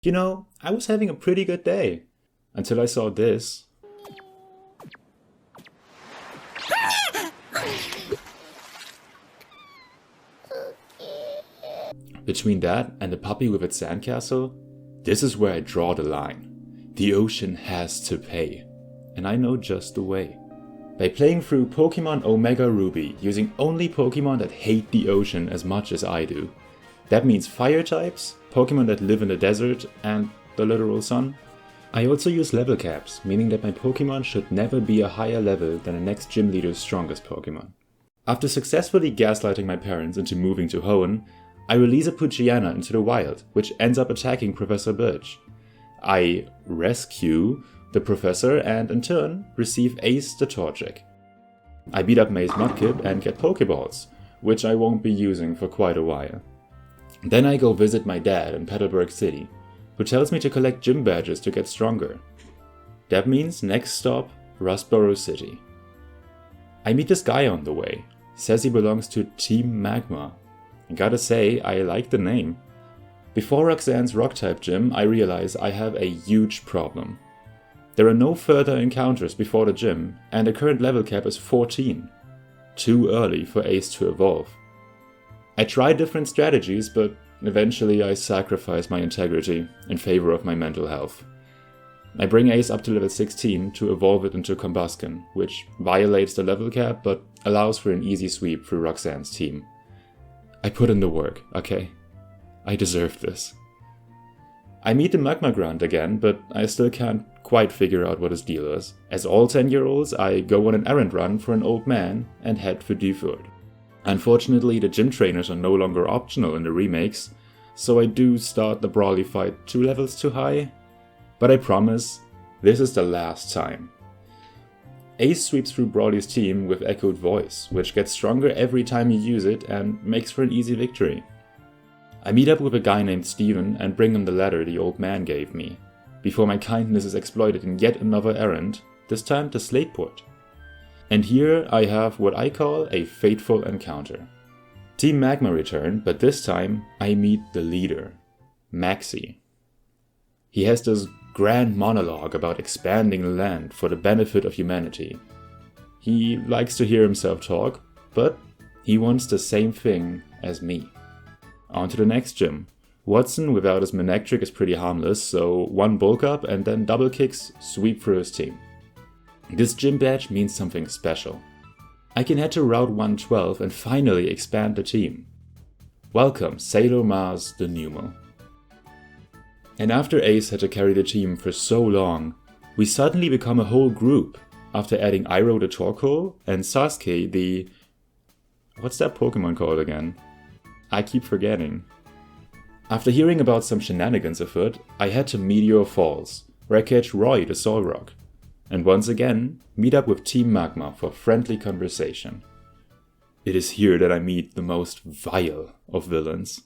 You know, I was having a pretty good day. Until I saw this. Between that and the puppy with its sandcastle, this is where I draw the line. The ocean has to pay. And I know just the way. By playing through Pokemon Omega Ruby using only Pokemon that hate the ocean as much as I do. That means fire types, Pokemon that live in the desert, and the literal sun. I also use level caps, meaning that my Pokemon should never be a higher level than the next gym leader's strongest Pokemon. After successfully gaslighting my parents into moving to Hoenn, I release a Poochyena into the wild, which ends up attacking Professor Birch. I rescue the professor and in turn receive Ace the Torchic. I beat up May's Mudkip and get Pokeballs, which I won't be using for quite a while. Then I go visit my dad in Petalburg City, who tells me to collect gym badges to get stronger. That means next stop, Rustboro City. I meet this guy on the way, says he belongs to Team Magma. I gotta say, I like the name. Before Roxanne's Rock-type gym, I realize I have a huge problem. There are no further encounters before the gym, and the current level cap is 14. Too early for Ace to evolve. I try different strategies, but eventually I sacrifice my integrity in favor of my mental health. I bring Ace up to level 16 to evolve it into Combusken, which violates the level cap but allows for an easy sweep through Roxanne's team. I put in the work, okay? I deserve this. I meet the Magma Grunt again, but I still can't quite figure out what his deal is. As all 10-year-olds, I go on an errand run for an old man and head for Dewford. Unfortunately, the gym trainers are no longer optional in the remakes, so I do start the Brawly fight 2 levels too high. But I promise, this is the last time. Ace sweeps through Brawly's team with Echoed Voice, which gets stronger every time you use it and makes for an easy victory. I meet up with a guy named Steven and bring him the letter the old man gave me, before my kindness is exploited in yet another errand, this time to Slateport. And here I have what I call a fateful encounter. Team Magma return, but this time I meet the leader, Maxie. He has this grand monologue about expanding the land for the benefit of humanity. He likes to hear himself talk, but he wants the same thing as me. On to the next gym. Watson without his Manectric is pretty harmless, so one bulk up and then double kicks sweep through his team. This gym badge means something special. I can head to Route 112 and finally expand the team. Welcome, Sailor Mars the Numo. And after Ace had to carry the team for so long, we suddenly become a whole group after adding Iroh the Torkoal and Sasuke the... What's that Pokemon called again? I keep forgetting. After hearing about some shenanigans afoot, I head to Meteor Falls, where I catch Roy the Solrock, and once again meet up with Team Magma for friendly conversation. It is here that I meet the most vile of villains,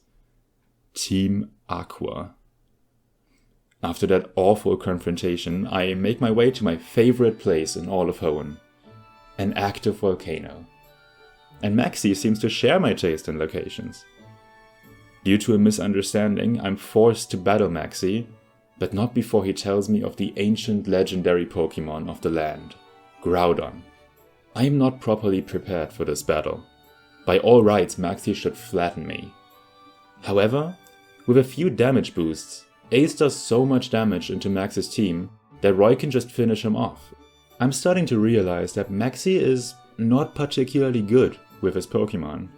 Team Aqua. After that awful confrontation, I make my way to my favorite place in all of Hoenn, an active volcano. And Maxie seems to share my taste in locations. Due to a misunderstanding, I'm forced to battle Maxie, but not before he tells me of the ancient legendary Pokemon of the land, Groudon. I am not properly prepared for this battle. By all rights, Maxie should flatten me. However, with a few damage boosts, Ace does so much damage into Max's team that Roy can just finish him off. I'm starting to realize that Maxie is not particularly good with his Pokemon.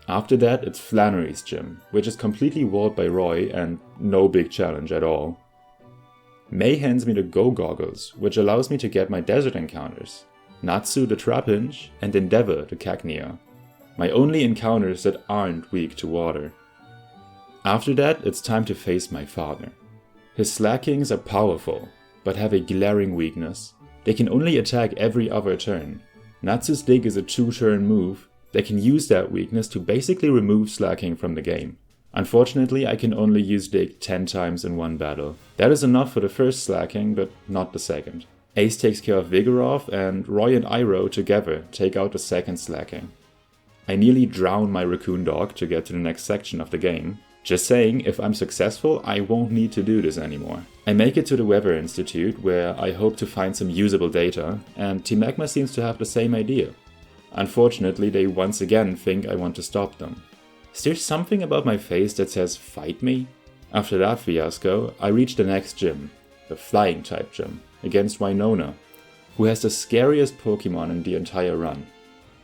After that, it's Flannery's gym, which is completely walled by Roy and no big challenge at all. May hands me the Go Goggles, which allows me to get my desert encounters, Natsu the Trapinch and Endeavor the Cacnea, my only encounters that aren't weak to water. After that, it's time to face my father. His Slackings are powerful, but have a glaring weakness. They can only attack every other turn. Natsu's Dig is a 2-turn move. They can use that weakness to basically remove Slacking from the game. Unfortunately, I can only use Dig 10 times in one battle. That is enough for the first Slacking, but not the second. Ace takes care of Vigoroth, and Roy and Iroh together take out the second Slacking. I nearly drown my raccoon dog to get to the next section of the game, Just saying, if I'm successful, I won't need to do this anymore. I make it to the Weather Institute, where I hope to find some usable data, and Team Magma seems to have the same idea. Unfortunately, they once again think I want to stop them. Is there something about my face that says fight me? After that fiasco, I reach the next gym, the flying type gym, against Winona, who has the scariest Pokemon in the entire run,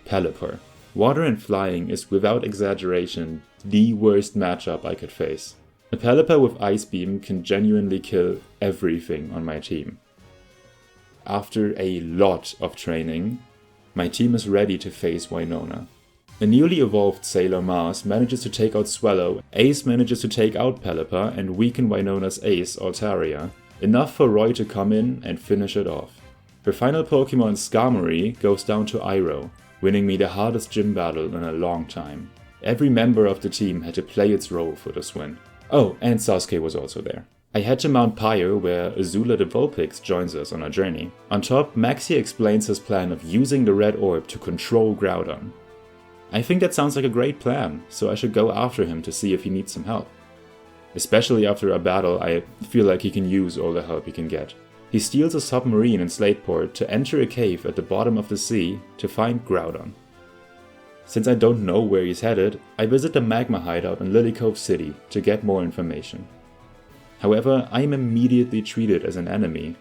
Pelipper. Water and flying is without exaggeration the worst matchup I could face. A Pelipper with Ice Beam can genuinely kill everything on my team. After a lot of training, my team is ready to face Winona. A newly evolved Sailor Mars manages to take out Swallow, Ace manages to take out Pelipper and weaken Winona's ace, Altaria, enough for Roy to come in and finish it off. Her final Pokemon, Skarmory, goes down to Iroh, winning me the hardest gym battle in a long time. Every member of the team had to play its role for this win. Oh, and Sasuke was also there. I head to Mount Pyre, where Azula the Vulpix joins us on our journey. On top, Maxie explains his plan of using the red orb to control Groudon. I think that sounds like a great plan, so I should go after him to see if he needs some help. Especially after a battle, I feel like he can use all the help he can get. He steals a submarine in Slateport to enter a cave at the bottom of the sea to find Groudon. Since I don't know where he's headed, I visit the Magma hideout in Lily Cove City to get more information. However, I am immediately treated as an enemy,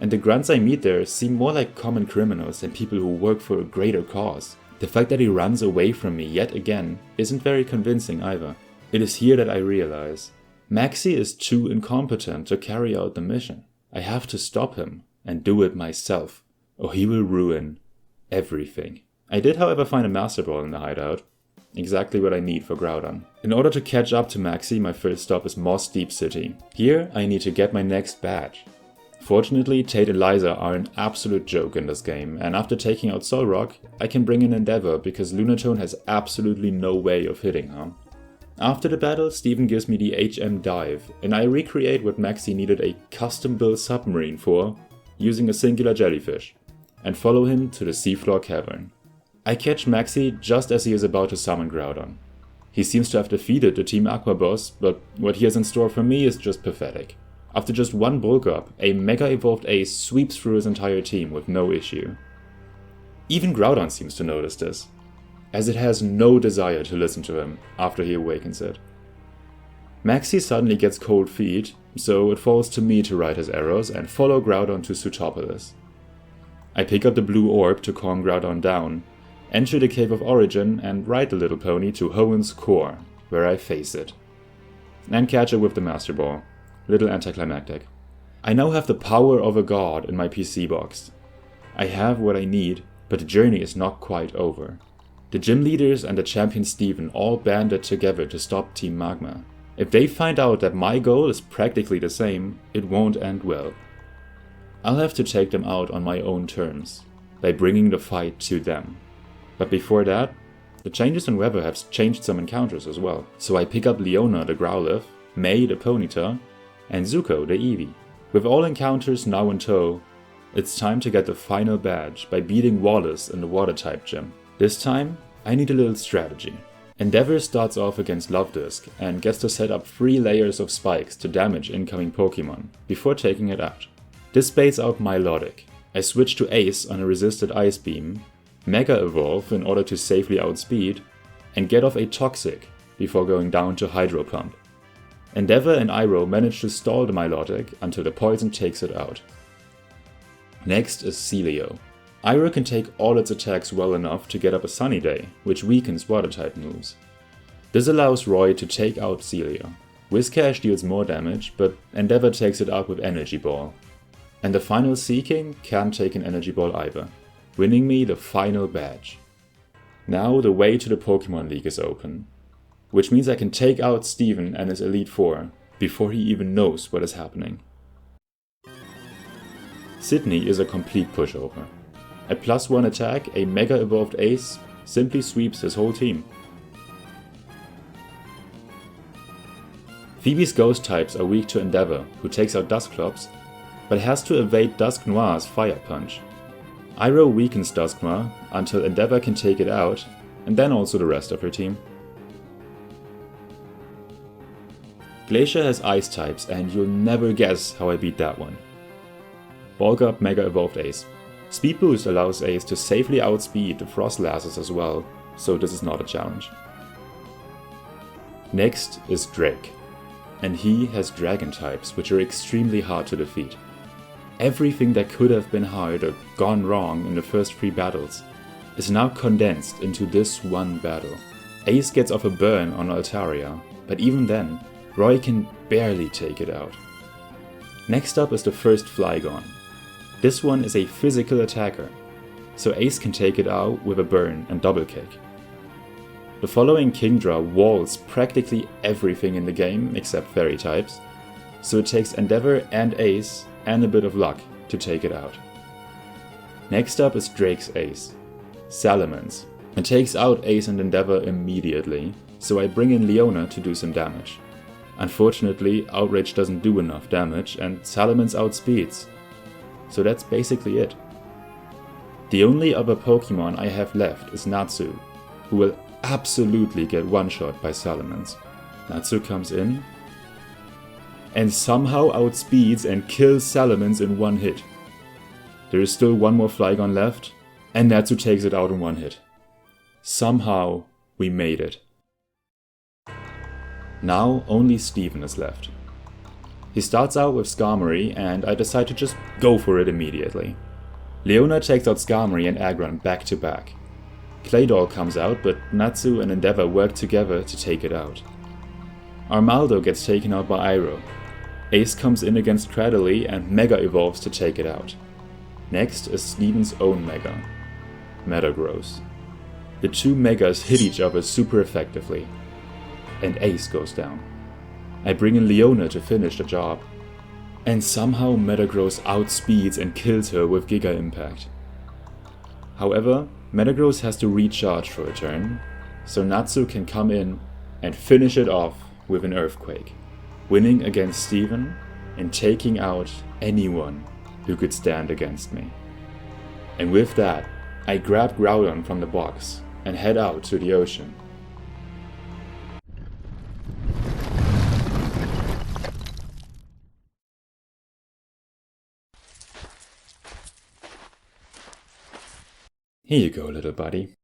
and the grunts I meet there seem more like common criminals than people who work for a greater cause. The fact that he runs away from me yet again isn't very convincing either. It is here that I realize Maxie is too incompetent to carry out the mission. I have to stop him and do it myself, or he will ruin everything. I did, however, find a Master Ball in the hideout, exactly what I need for Groudon. In order to catch up to Maxie, my first stop is Moss Deep City. Here, I need to get my next badge. Fortunately, Tate and Liza are an absolute joke in this game, and after taking out Solrock, I can bring in Endeavor because Lunatone has absolutely no way of hitting her. After the battle, Steven gives me the HM Dive, and I recreate what Maxie needed a custom-built submarine for, using a singular jellyfish, and follow him to the seafloor cavern. I catch Maxie just as he is about to summon Groudon. He seems to have defeated the Team Aqua boss, but what he has in store for me is just pathetic. After just one bulk up, a Mega Evolved Ace sweeps through his entire team with no issue. Even Groudon seems to notice this, as it has no desire to listen to him after he awakens it. Maxie suddenly gets cold feet, so it falls to me to ride his arrows and follow Groudon to Sootopolis. I pick up the blue orb to calm Groudon down, enter the Cave of Origin and ride the little pony to Hoenn's core, where I face it. And catch it with the Master Ball. Little anticlimactic. I now have the power of a god in my PC box. I have what I need, but the journey is not quite over. The gym leaders and the champion Steven all banded together to stop Team Magma. If they find out that my goal is practically the same, it won't end well. I'll have to take them out on my own terms, by bringing the fight to them. But before that, the changes in weather have changed some encounters as well. So I pick up Leona the Growlithe, May the Ponyta, and Zuko the Eevee. With all encounters now in tow, it's time to get the final badge by beating Wallace in the Water-type gym. This time, I need a little strategy. Endeavor starts off against Love-Disc and gets to set up 3 layers of spikes to damage incoming Pokemon before taking it out. This baits out Milotic. I switch to Ace on a resisted Ice Beam, Mega Evolve in order to safely outspeed, and get off a Toxic before going down to Hydro Pump. Endeavor and Iroh manage to stall the Milotic until the poison takes it out. Next is Celio. Iroh can take all its attacks well enough to get up a Sunny Day, which weakens Water-type moves. This allows Roy to take out Celio. Whiscash deals more damage, but Endeavor takes it up with Energy Ball. And the final Seeking can't take an Energy Ball either, winning me the final badge. Now the way to the Pokemon League is open, which means I can take out Steven and his Elite Four before he even knows what is happening. Sydney is a complete pushover. At +1 attack, a Mega Evolved Ace simply sweeps his whole team. Phoebe's ghost types are weak to Endeavor, who takes out Duskclops, but has to evade Dusknoir's Fire Punch. Iroh weakens Dusknoir until Endeavor can take it out, and then also the rest of her team. Glacier has ice types, and you'll never guess how I beat that one. Bulk up Mega Evolved Ace. Speed Boost allows Ace to safely outspeed the Frost Lasses as well, so this is not a challenge. Next is Drake, and he has Dragon types, which are extremely hard to defeat. Everything that could have been hard or gone wrong in the first 3 battles is now condensed into this one battle. Ace gets off a burn on Altaria, but even then, Roy can barely take it out. Next up is the first Flygon. This one is a physical attacker, so Ace can take it out with a burn and double kick. The following Kingdra walls practically everything in the game except fairy types, so it takes Endeavor and Ace and a bit of luck to take it out. Next up is Drake's Ace, Salamence. It takes out Ace and Endeavor immediately, so I bring in Leona to do some damage. Unfortunately, Outrage doesn't do enough damage and Salamence outspeeds, so that's basically it. The only other Pokemon I have left is Natsu, who will absolutely get one-shot by Salamence. Natsu comes in and somehow outspeeds and kills Salamence in one hit. There is still one more Flygon left, and Natsu takes it out in one hit. Somehow we made it. Now only Steven is left. He starts out with Skarmory, and I decide to just go for it immediately. Leona takes out Skarmory and Aggron back to back. Claydol comes out, but Natsu and Endeavor work together to take it out. Armaldo gets taken out by Iroh. Ace comes in against Cradily and Mega evolves to take it out. Next is Steven's own Mega, Metagross. The two Megas hit each other super effectively, and Ace goes down. I bring in Leona to finish the job, and somehow Metagross outspeeds and kills her with Giga Impact. However, Metagross has to recharge for a turn, so Natsu can come in and finish it off with an Earthquake, winning against Steven and taking out anyone who could stand against me. And with that, I grab Groudon from the box and head out to the ocean. Here you go, little buddy.